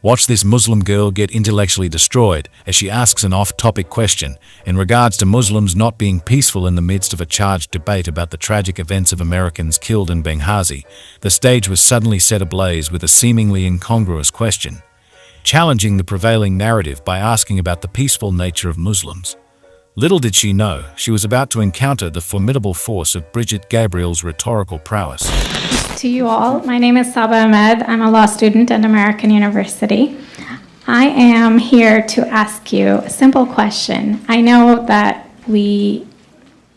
Watch this Muslim girl get intellectually destroyed as she asks an off-topic question in regards to Muslims not being peaceful in the midst of a charged debate about the tragic events of Americans killed in Benghazi. The stage was suddenly set ablaze with a seemingly incongruous question, challenging the prevailing narrative by asking about the peaceful nature of Muslims. Little did she know, she was about to encounter the formidable force of Bridget Gabriel's rhetorical prowess. To you all, my name is Saba Ahmed. I'm a law student at American University. I am here to ask you a simple question. I know that we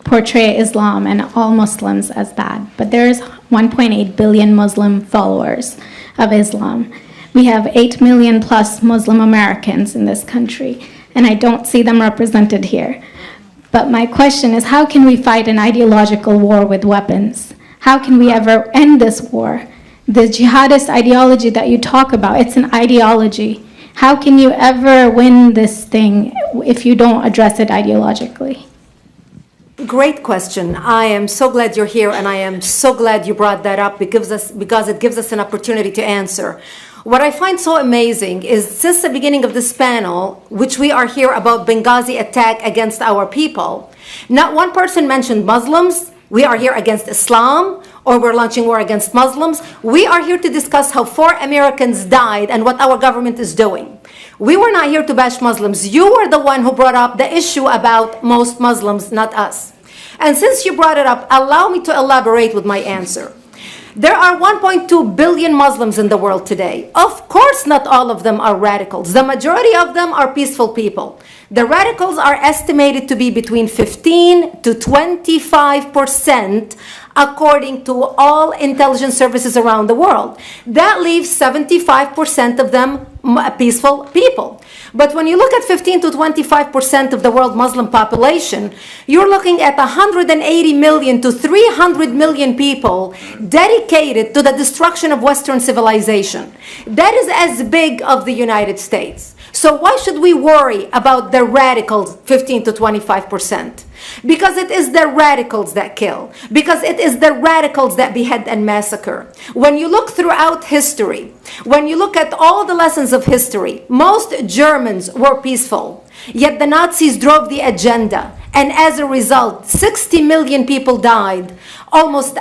portray Islam and all Muslims as bad, but there's 1.8 billion Muslim followers of Islam. We have 8 million plus Muslim Americans in this country, and I don't see them represented here. But my question is, how can we fight an ideological war with weapons? How can we ever end this war? The jihadist ideology that you talk about, it's an ideology. How can you ever win this thing if you don't address it ideologically? Great question. I am so glad you're here, and I am so glad you brought that up because it gives us an opportunity to answer. What I find so amazing is since the beginning of this panel, which we are here about Benghazi attack against our people, not one person mentioned Muslims. We are here against Islam, or we're launching war against Muslims. We are here to discuss how 4 Americans died and what our government is doing. We were not here to bash Muslims. You were the one who brought up the issue about most Muslims, not us. And since you brought it up, allow me to elaborate with my answer. There are 1.2 billion Muslims in the world today. Of course, not all of them are radicals. The majority of them are peaceful people. The radicals are estimated to be between 15 to 25%, according to all intelligence services around the world. That leaves 75% of them peaceful people. But when you look at 15 to 25% of the world Muslim population, you're looking at 180 million to 300 million people dedicated to the destruction of Western civilization. That is as big as the United States. So why should we worry about the radicals, 15 to 25%? Because it is the radicals that kill. Because it is the radicals that behead and massacre. When you look throughout history, when you look at all the lessons of history, most Germans were peaceful. Yet the Nazis drove the agenda. And as a result, 60 million people died. Almost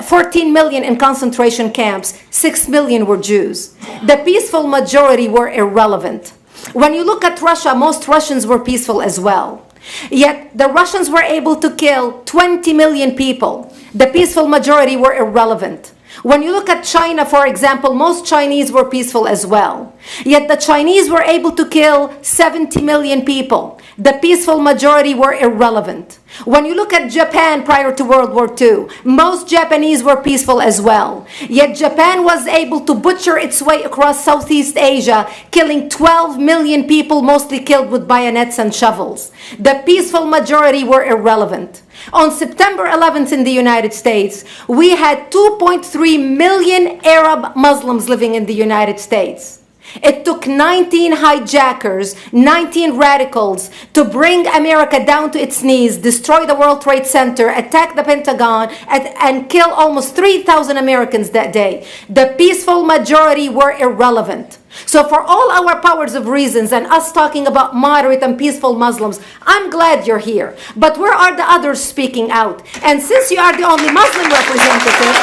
14 million in concentration camps. 6 million were Jews. The peaceful majority were irrelevant. When you look at Russia, most Russians were peaceful as well. Yet the Russians were able to kill 20 million people. The peaceful majority were irrelevant. When you look at China, for example, most Chinese were peaceful as well. Yet the Chinese were able to kill 70 million people. The peaceful majority were irrelevant. When you look at Japan prior to World War II, most Japanese were peaceful as well. Yet Japan was able to butcher its way across Southeast Asia, killing 12 million people, mostly killed with bayonets and shovels. The peaceful majority were irrelevant. On September 11th in the United States, we had 2.3 million Arab Muslims living in the United States. It took 19 hijackers, 19 radicals to bring America down to its knees, destroy the World Trade Center, attack the Pentagon, and kill almost 3,000 Americans that day. The peaceful majority were irrelevant. So for all our powers of reasons and us talking about moderate and peaceful Muslims, I'm glad you're here. But where are the others speaking out? And since you are the only Muslim representative,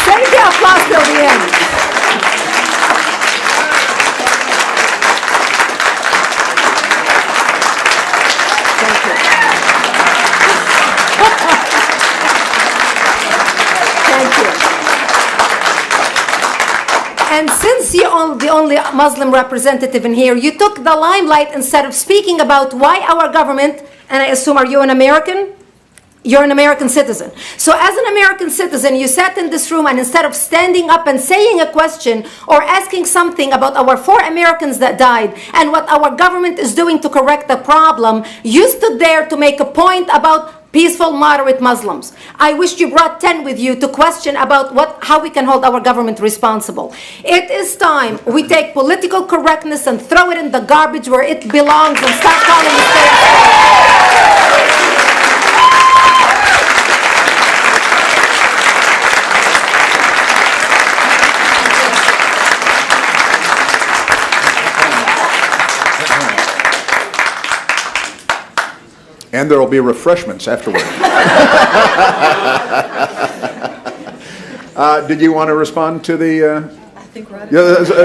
save the applause till the end. Thank you. Thank you. And since you're the only Muslim representative in here, you took the limelight instead of speaking about why our government, and I assume, are you an American? You're an American citizen. So as an American citizen, you sat in this room, and instead of standing up and saying a question or asking something about our 4 Americans that died and what our government is doing to correct the problem, you stood there to make a point about peaceful, moderate Muslims. I wish you brought 10 with you to question about how we can hold our government responsible. It is time we take political correctness and throw it in the garbage where it belongs and stop calling it And there will be refreshments afterward. Did you want to respond to the... I think we're out of I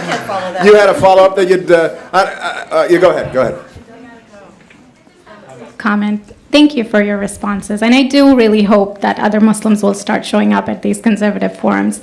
can't follow that. You had a follow-up that you'd... you go ahead. Comment. Thank you for your responses. And I do really hope that other Muslims will start showing up at these conservative forums.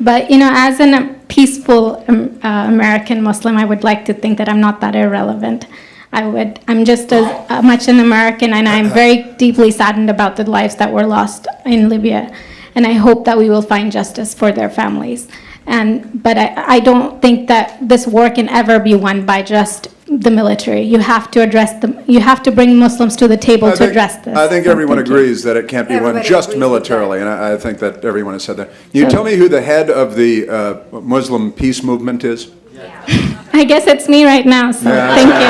But, as a peaceful American Muslim, I would like to think that I'm not that irrelevant. I'm just as much an American, and I'm very deeply saddened about the lives that were lost in Libya. And I hope that we will find justice for their families. But I don't think that this war can ever be won by just the military. You have to address you have to bring Muslims to the table to address this. I think So everyone thank you. agrees that it can't be won Everybody just agrees with militarily, that. and I think that everyone has said that. Can you tell me who the head of the Muslim peace movement is? I guess it's me right now, so thank you.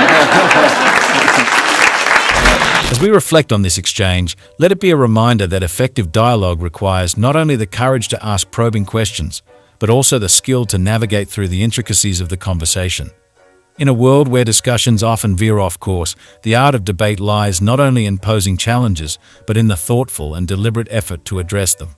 As we reflect on this exchange, let it be a reminder that effective dialogue requires not only the courage to ask probing questions, but also the skill to navigate through the intricacies of the conversation. In a world where discussions often veer off course, the art of debate lies not only in posing challenges, but in the thoughtful and deliberate effort to address them.